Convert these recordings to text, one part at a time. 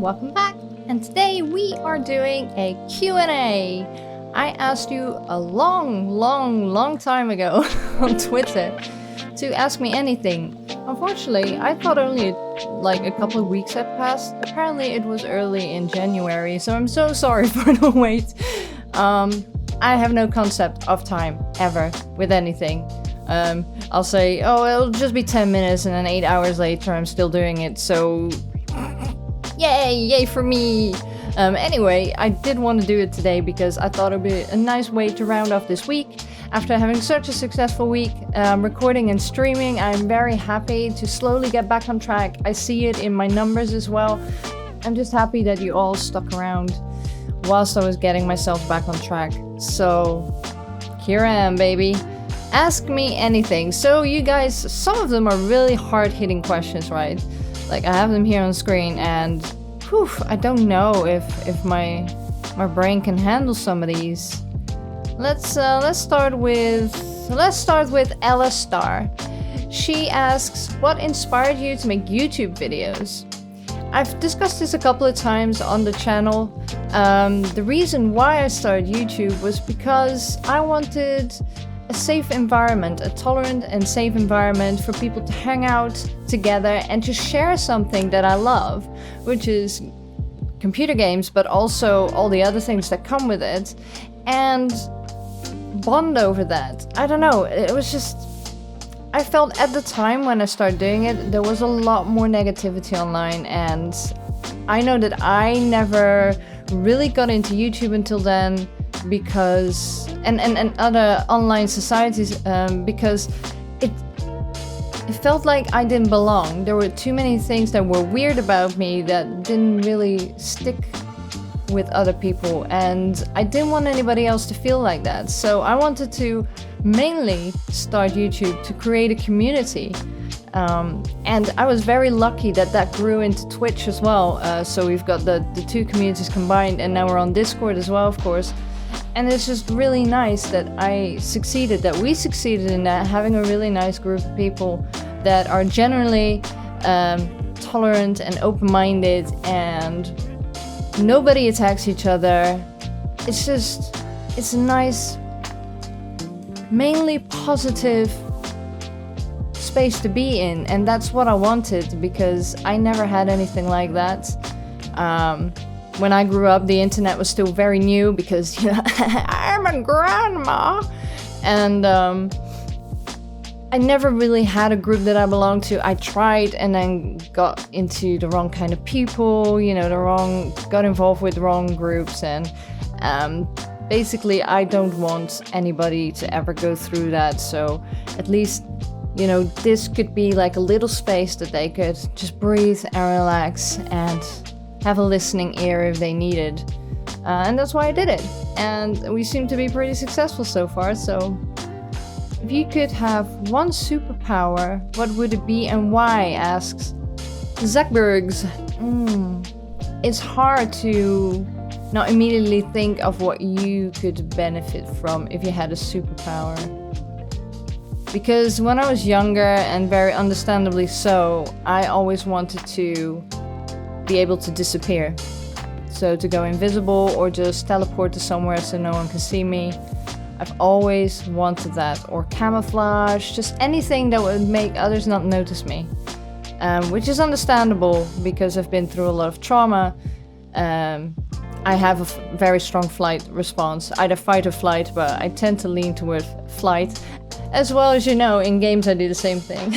welcome back. And today we are doing a Q&A. I asked you a long time ago on Twitter to ask me anything. Unfortunately, I thought only like a couple of weeks had passed. Apparently it was early in January, so I'm so sorry for the wait. I have no concept of time ever with anything. I'll say, oh, it'll just be 10 minutes, and then 8 hours later I'm still doing it, so yay for me. Anyway, I did want to do it today because I thought it'd be a nice way to round off this week. After having such a successful week recording and streaming, I'm very happy to slowly get back on track. I see it in my numbers as well. I'm just happy that you all stuck around whilst I was getting myself back on track. So here I am, baby. Ask me anything. So you guys, some of them are really hard-hitting questions, right? Like I have them here on screen, and whew, I don't know if my brain can handle some of these. Let's start with Ella Star. She asks, what inspired you to make YouTube videos? I've discussed this a couple of times on the channel. The reason why I started YouTube was because I wanted a safe environment, a tolerant and safe environment for people to hang out together and to share something that I love, which is computer games, but also all the other things that come with it, and bond over that. I don't know, it was just, I felt at the time when I started doing it, there was a lot more negativity online, and I know that I never really got into YouTube until then because and other online societies because it felt like I didn't belong. There were too many things that were weird about me that didn't really stick with other people, and I didn't want anybody else to feel like that. So I wanted to mainly start YouTube to create a community. And I was very lucky that grew into Twitch as well. So we've got the two communities combined, and now we're on Discord as well, of course. And it's just really nice that we succeeded in that, having a really nice group of people that are generally tolerant and open-minded, and nobody attacks each other. It's a nice, mainly positive space to be in, and that's what I wanted because I never had anything like that. When I grew up, the internet was still very new because, you know, I'm a grandma, and I never really had a group that I belonged to. I tried and then got into the wrong kind of people, you know, got involved with the wrong groups, and basically I don't want anybody to ever go through that. So at least, you know, this could be like a little space that they could just breathe and relax and have a listening ear if they needed. And that's why I did it. And we seem to be pretty successful so far. So if you could have one superpower, what would it be and why? Asks Zuckerbergs. It's hard to not immediately think of what you could benefit from if you had a superpower. Because when I was younger, and very understandably so, I always wanted to be able to disappear. So to go invisible or just teleport to somewhere so no one can see me. I've always wanted that. Or camouflage, just anything that would make others not notice me. Which is understandable because I've been through a lot of trauma. I have a very strong flight response, either fight or flight, but I tend to lean toward flight. As well as, you know, in games I do the same thing.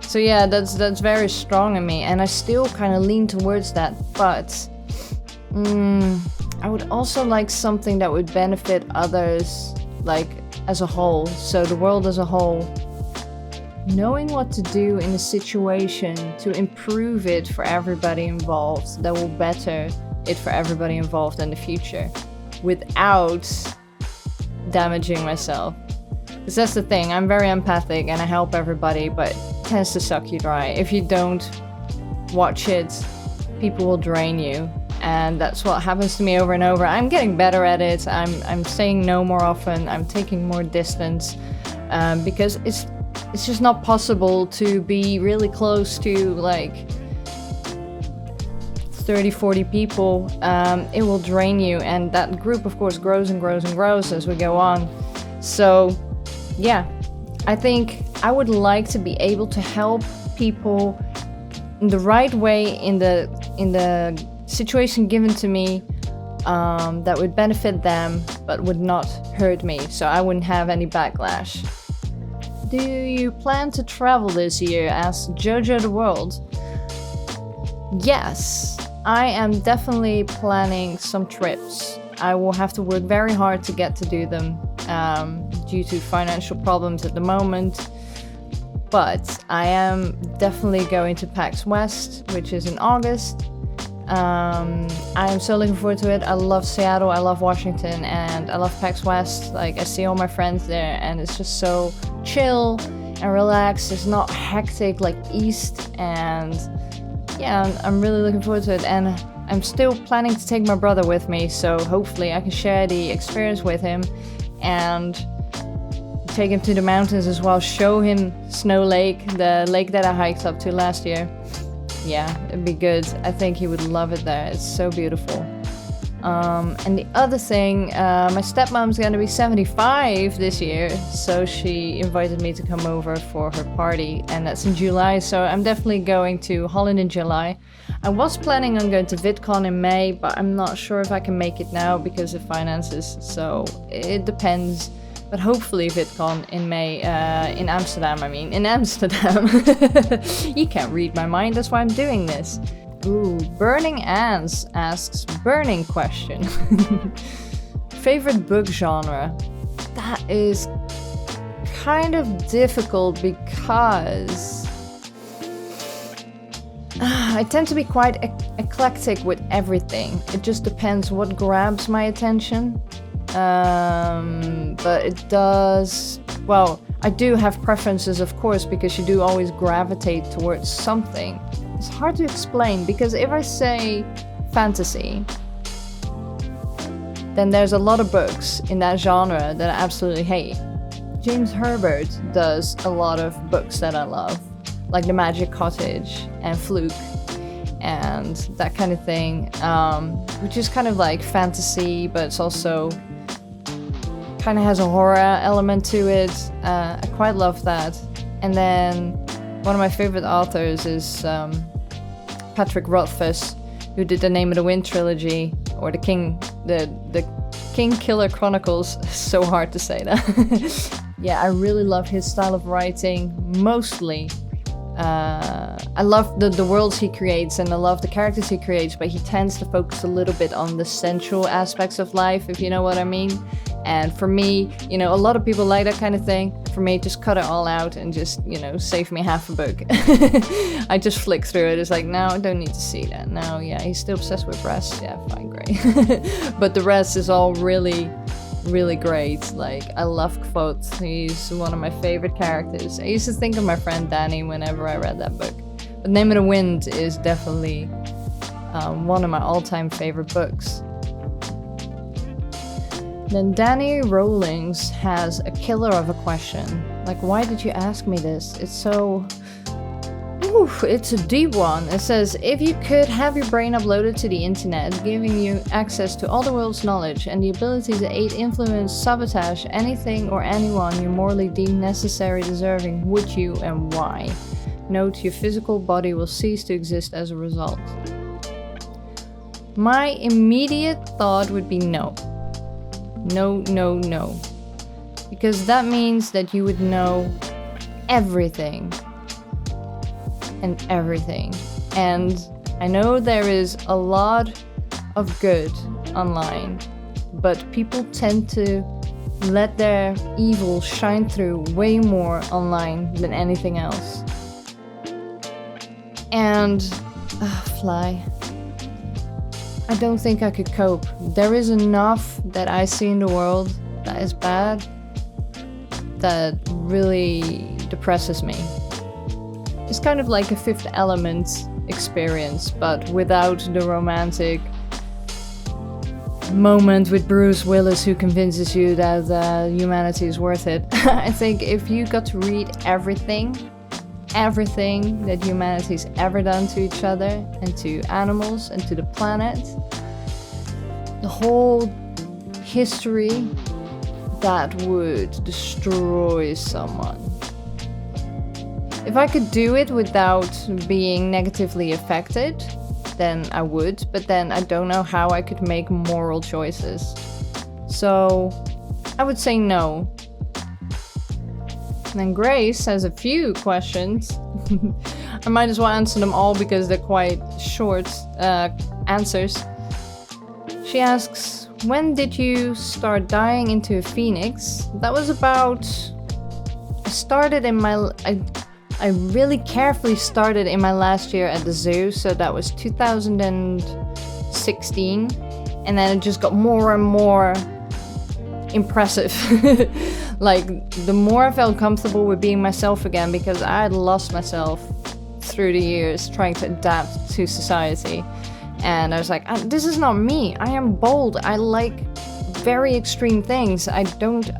So yeah, that's very strong in me, and I still kind of lean towards that, but I would also like something that would benefit others, like as a whole, so the world as a whole. Knowing what to do in a situation to improve it for everybody involved, that will better it for everybody involved in the future, without damaging myself. Because that's the thing, I'm very empathic and I help everybody, but it tends to suck you dry. If you don't watch it, people will drain you, and that's what happens to me over and over. I'm getting better at it. I'm saying no more often. I'm taking more distance because it's just not possible to be really close to like 30, 40 people. It will drain you, and that group of course grows and grows and grows as we go on. So yeah, I think I would like to be able to help people in the right way in the situation given to me, that would benefit them but would not hurt me, so I wouldn't have any backlash. Do you plan to travel this year? Asks Jojo the World. Yes, I am definitely planning some trips. I will have to work very hard to get to do them, due to financial problems at the moment. But I am definitely going to PAX West, which is in August. I am so looking forward to it. I love Seattle, I love Washington, and I love PAX West. Like, I see all my friends there, and it's just so chill and relaxed. It's not hectic like East, and yeah, I'm really looking forward to it. And I'm still planning to take my brother with me, so hopefully I can share the experience with him and take him to the mountains as well, show him Snow Lake, the lake that I hiked up to last year. Yeah, it'd be good. I think he would love it there. It's so beautiful. And the other thing, my stepmom's gonna be 75 this year, so she invited me to come over for her party, and that's in July, so I'm definitely going to Holland in July. I was planning on going to VidCon in May, but I'm not sure if I can make it now because of finances, so it depends. But hopefully VidCon in May, in Amsterdam, in Amsterdam. You can't read my mind, that's why I'm doing this. Ooh, Burning Ants asks, burning question. Favorite book genre? That is kind of difficult because I tend to be quite eclectic with everything. It just depends what grabs my attention. But it does, well, I do have preferences, of course, because you do always gravitate towards something. It's hard to explain, because if I say fantasy, then there's a lot of books in that genre that I absolutely hate. James Herbert does a lot of books that I love, like The Magic Cottage and Fluke and that kind of thing, which is kind of like fantasy, but it's also kind of has a horror element to it. I quite love that. And then one of my favorite authors is Patrick Rothfuss, who did the Name of the Wind trilogy, or the King Killer Chronicles. So hard to say that. Yeah, I really love his style of writing. Mostly, I love the worlds he creates, and I love the characters he creates, but he tends to focus a little bit on the sensual aspects of life, if you know what I mean. And for me, you know, a lot of people like that kind of thing. For me, just cut it all out and just, you know, save me half a book. I just flick through it. It's like, no, I don't need to see that. No, yeah, he's still obsessed with breasts. Yeah, fine, great. But the rest is all really, really great. Like, I love Kvothe. He's one of my favorite characters. I used to think of my friend Danny whenever I read that book. But Name of the Wind is definitely one of my all-time favorite books. Then Danny Rawlings has a killer of a question. Like, why did you ask me this? It's so... Oof, it's a deep one. It says, if you could have your brain uploaded to the internet, giving you access to all the world's knowledge and the ability to aid, influence, sabotage anything or anyone you morally deem necessary, deserving, would you, and why? Note, your physical body will cease to exist as a result. My immediate thought would be no. No, no, no. Because that means that you would know everything. And everything. And I know there is a lot of good online, but people tend to let their evil shine through way more online than anything else. And fly. I don't think I could cope. There is enough that I see in the world that is bad that really depresses me. It's kind of like a Fifth Element experience, but without the romantic moment with Bruce Willis who convinces you that humanity is worth it. I think if you got to read everything that humanity's ever done to each other and to animals and to the planet, the whole history, that would destroy someone. If I could do it without being negatively affected, then I would, but then I don't know how I could make moral choices. So I would say no. And then Grace has a few questions. I might as well answer them all because they're quite short answers. She asks, when did you start dying into a phoenix? That was about... I really carefully started in my last year at the zoo, so that was 2016, and then it just got more and more impressive. Like, the more I felt comfortable with being myself again, because I had lost myself through the years trying to adapt to society, and I was like, this is not me. I am bold. I like very extreme things. I don't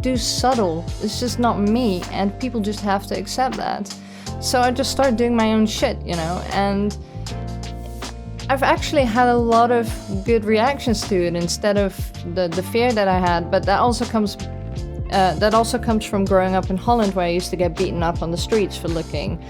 do subtle. It's just not me, and people just have to accept that. So I just started doing my own shit, you know, and I've actually had a lot of good reactions to it instead of the fear that I had. But that also comes from growing up in Holland, where I used to get beaten up on the streets for looking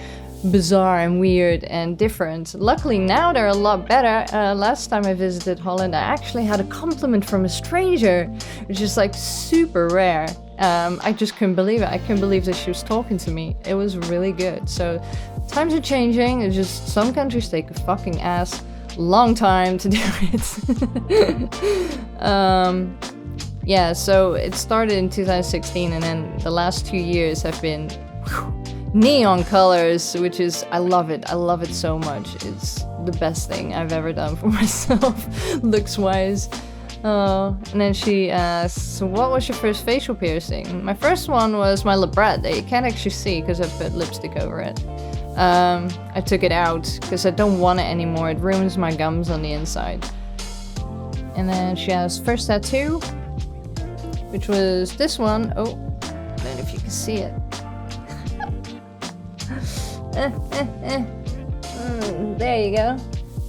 bizarre and weird and different. Luckily now they're a lot better. Last time I visited Holland, I actually had a compliment from a stranger, which is like super rare. I just couldn't believe it. I couldn't believe that she was talking to me. It was really good. So times are changing. It's just some countries take a fucking ass long time to do it. Yeah, so it started in 2016, and then the last 2 years have been neon colors, which is, I love it. I love it so much. It's the best thing I've ever done for myself, looks-wise. And then she asks, so what was your first facial piercing? My first one was my labret that you can't actually see because I put lipstick over it. I took it out because I don't want it anymore. It ruins my gums on the inside. And then she has first tattoo, which was this one. Oh, I don't know if you can see it. There you go.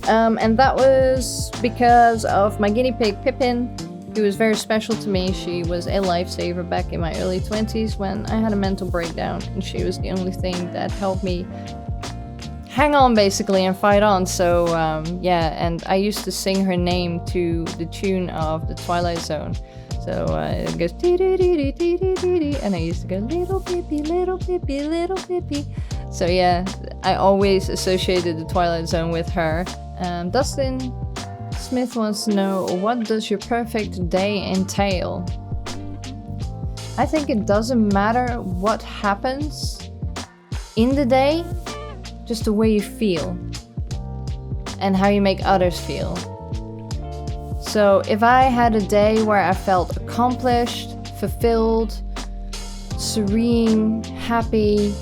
And that was because of my guinea pig Pippin, who was very special to me. She was a lifesaver back in my early 20s when I had a mental breakdown, and she was the only thing that helped me hang on basically and fight on. So yeah, and I used to sing her name to the tune of the Twilight Zone. So it goes dee-dee-dee-dee-dee-dee-dee, and I used to go little Pippi, little Pippi, little Pippi. So yeah, I always associated the Twilight Zone with her. Dustin Smith wants to know, what does your perfect day entail? I think it doesn't matter what happens in the day, just the way you feel and how you make others feel. So if I had a day where I felt accomplished, fulfilled, serene, happy,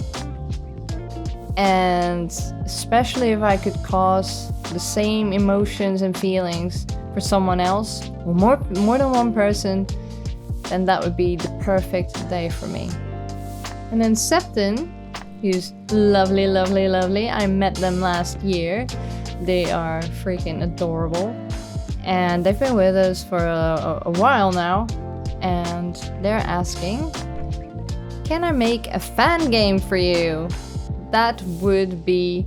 and especially if I could cause the same emotions and feelings for someone else, or more than one person, then that would be the perfect day for me. And then Septon, who's lovely, lovely, lovely. I met them last year. They are freaking adorable. And they've been with us for a while now. And they're asking, can I make a fan game for you? That would be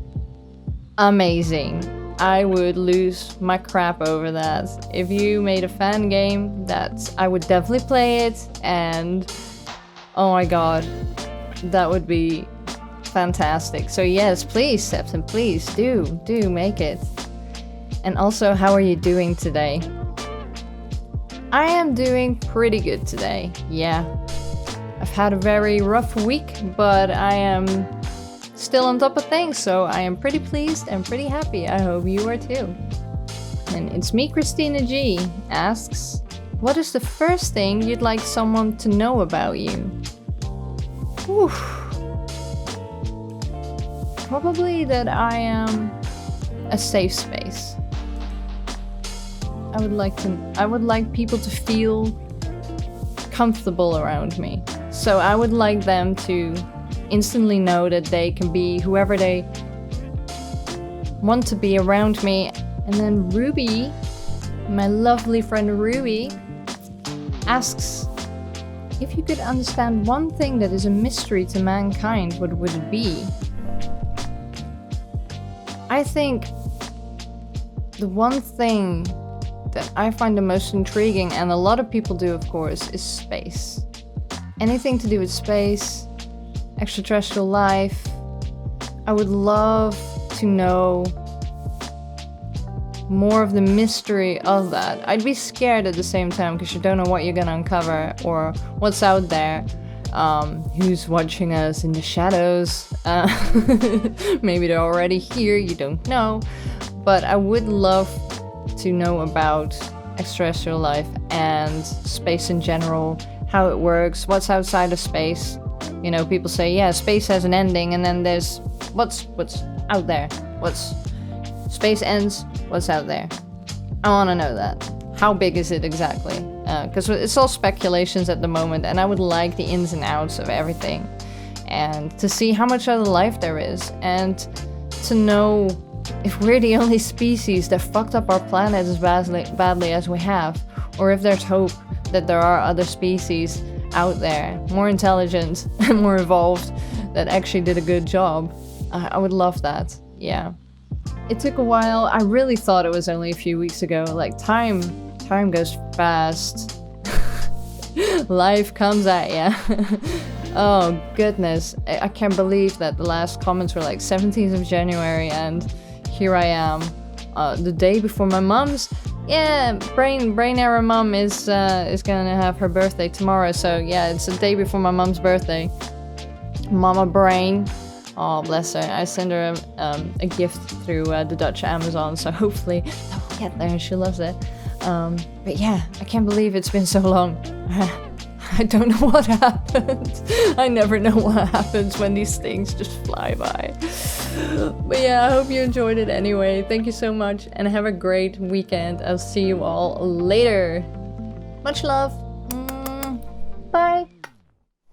amazing. I would lose my crap over that. If you made a fan game, I would definitely play it, and oh my god, that would be fantastic. So yes, please, Septon, please do make it. And also, how are you doing today? I am doing pretty good today, yeah. I've had a very rough week, but I am still on top of things, so I am pretty pleased and pretty happy. I hope you are too. And it's me, Christina G, asks, what is the first thing you'd like someone to know about you? Whew. Probably that I am a safe space. I would like people to feel comfortable around me. So I would like them to instantly know that they can be whoever they want to be around me. And then Ruby, my lovely friend Ruby, asks, if you could understand one thing that is a mystery to mankind, what would it be? I think the one thing that I find the most intriguing, and a lot of people do, of course, is space. Anything to do with space, extraterrestrial life. I would love to know more of the mystery of that. I'd be scared at the same time because you don't know what you're gonna uncover or what's out there. Who's watching us in the shadows? Maybe they're already here, you don't know. But I would love to know about extraterrestrial life and space in general, how it works, what's outside of space. You know, people say, yeah, space has an ending, and then there's what's out there. Space ends, what's out there? I want to know that. How big is it exactly? Because it's all speculations at the moment, and I would like the ins and outs of everything. And to see how much other life there is, and to know if we're the only species that fucked up our planet as badly as we have, or if there's hope that there are other species out there, more intelligent and more evolved, that actually did a good job. I would love that, yeah. It took a while. I really thought it was only a few weeks ago. Like, time goes fast. Life comes at ya. Oh, goodness. I can't believe that the last comments were like 17th of January, and here I am. The day before my mom's... Yeah, BrainError mom is gonna have her birthday tomorrow, so yeah, it's the day before my mom's birthday. Mama Brain. Oh, bless her. I send her a gift through the Dutch Amazon, so hopefully that will get there. She loves it. But yeah, I can't believe it's been so long. I don't know what happened. I never know what happens when these things just fly by. But yeah, I hope you enjoyed it anyway. Thank you so much, and have a great weekend. I'll see you all later. Much love.